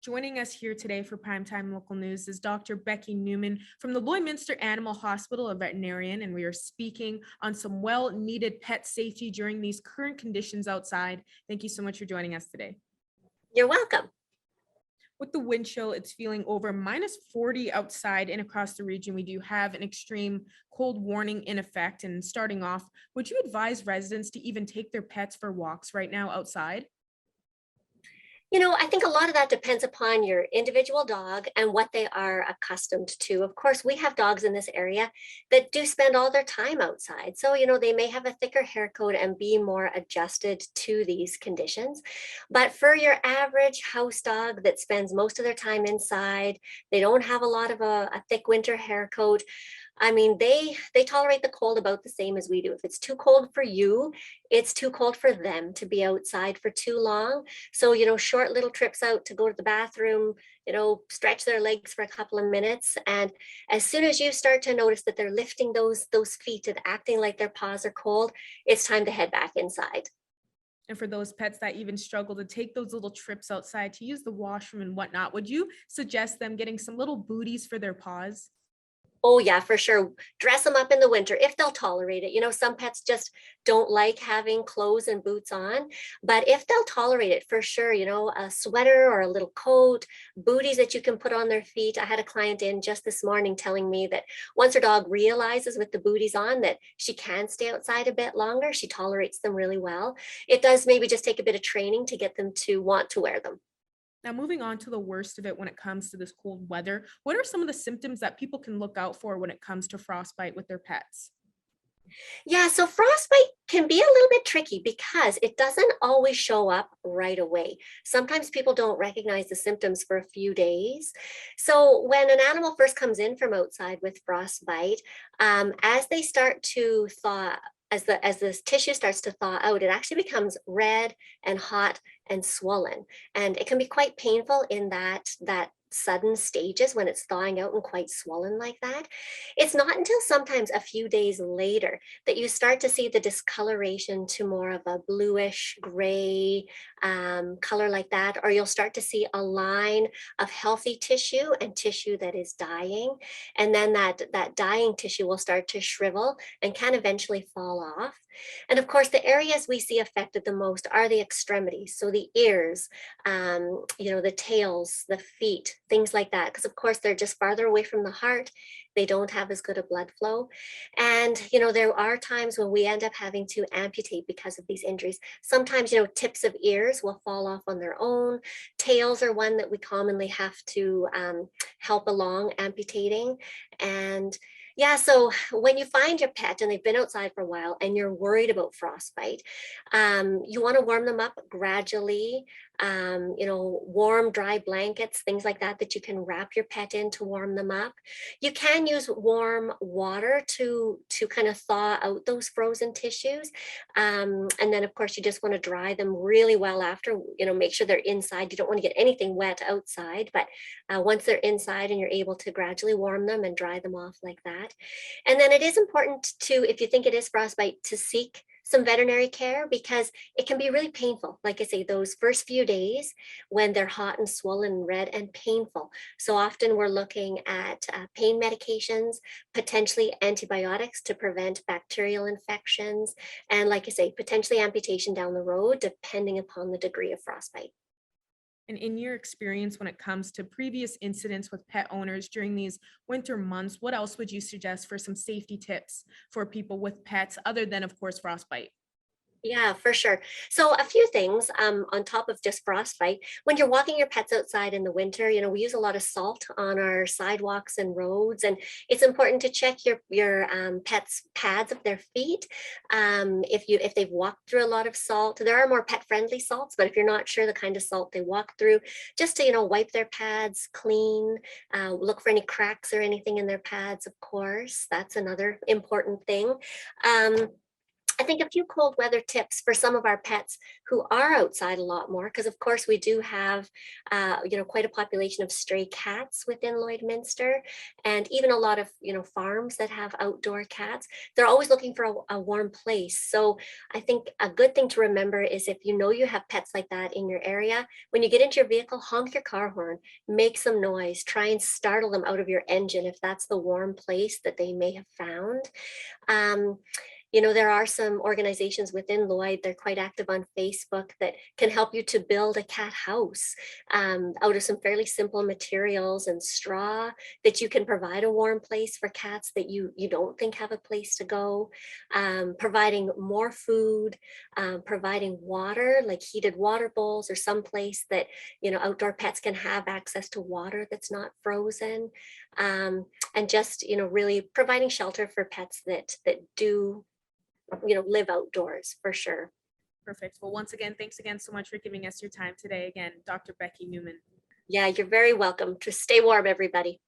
Joining us here today for Primetime Local News is Dr. Becky Newman from the Lloydminster Animal Hospital, a veterinarian, and we are speaking on some well-needed pet safety during these current conditions outside. Thank you so much for joining us today. You're welcome. With the wind chill, it's feeling over -40 outside and across the region. We do have an extreme cold warning in effect. And starting off, would you advise residents to even take their pets for walks right now outside? I think a lot of that depends upon your individual dog and what they are accustomed to. Of course, we have dogs in this area that do spend all their time outside. So, they may have a thicker hair coat and be more adjusted to these conditions. But for your average house dog that spends most of their time inside, they don't have a lot of a thick winter hair coat. I mean, they tolerate the cold about the same as we do. If it's too cold for you, it's too cold for them to be outside for too long. So, short little trips out to go to the bathroom, stretch their legs for a couple of minutes. And as soon as you start to notice that they're lifting those feet and acting like their paws are cold, it's time to head back inside. And for those pets that even struggle to take those little trips outside to use the washroom and whatnot, would you suggest them getting some little booties for their paws? Oh yeah, for sure. Dress them up in the winter if they'll tolerate it. Some pets just don't like having clothes and boots on, but if they'll tolerate it, for sure, a sweater or a little coat, booties that you can put on their feet. I had a client in just this morning telling me that once her dog realizes with the booties on that she can stay outside a bit longer, she tolerates them really well. It does maybe just take a bit of training to get them to want to wear them. Now, moving on to the worst of it when it comes to this cold weather, what are some of the symptoms that people can look out for when it comes to frostbite with their pets? Yeah, so frostbite can be a little bit tricky because it doesn't always show up right away. Sometimes people don't recognize the symptoms for a few days. So when an animal first comes in from outside with frostbite, as they start to thaw, as the tissue starts to thaw out, it actually becomes red and hot and swollen, and it can be quite painful in that sudden stages when it's thawing out and quite swollen like that. It's not until sometimes a few days later that you start to see the discoloration to more of a bluish gray color like that, or you'll start to see a line of healthy tissue and tissue that is dying. And then that dying tissue will start to shrivel and can eventually fall off. And of course, the areas we see affected the most are the extremities. So the ears, the tails, the feet, things like that. Because of course, they're just farther away from the heart. They don't have as good a blood flow. And, there are times when we end up having to amputate because of these injuries. Sometimes, tips of ears will fall off on their own. Tails are one that we commonly have to help along amputating. And yeah, so when you find your pet and they've been outside for a while and you're worried about frostbite, you want to warm them up gradually. Warm, dry blankets, things like that you can wrap your pet in to warm them up. You can use warm water to kind of thaw out those frozen tissues. And then of course you just want to dry them really well after, make sure they're inside. You don't want to get anything wet outside, but once they're inside and you're able to gradually warm them and dry them off like that. And then it is important to, if you think it is frostbite, to seek some veterinary care because it can be really painful. Like I say, those first few days when they're hot and swollen, red and painful. So often we're looking at pain medications, potentially antibiotics to prevent bacterial infections, and like I say, potentially amputation down the road, depending upon the degree of frostbite. And in your experience, when it comes to previous incidents with pet owners during these winter months, what else would you suggest for some safety tips for people with pets other than, of course, frostbite? Yeah, for sure. So a few things on top of just frostbite. When you're walking your pets outside in the winter, we use a lot of salt on our sidewalks and roads, and it's important to check your pets' pads of their feet. If they've walked through a lot of salt, there are more pet friendly salts, but if you're not sure the kind of salt they walk through, just to wipe their pads clean. Look for any cracks or anything in their pads. Of course, that's another important thing. I think a few cold weather tips for some of our pets who are outside a lot more, because of course we do have, quite a population of stray cats within Lloydminster, and even a lot of, farms that have outdoor cats. They're always looking for a warm place. So I think a good thing to remember is if you know you have pets like that in your area, when you get into your vehicle, honk your car horn, make some noise, try and startle them out of your engine if that's the warm place that they may have found. Um, there are some organizations within Lloyd, they're quite active on Facebook, that can help you to build a cat house out of some fairly simple materials and straw, that you can provide a warm place for cats that you don't think have a place to go, providing more food, providing water, like heated water bowls, or some place that, outdoor pets can have access to water that's not frozen. And just, really providing shelter for pets that do, live outdoors, for sure. Perfect. Well, once again, thanks again so much for giving us your time today. Again, Dr. Becky Newman. Yeah, you're very welcome. To stay warm, everybody.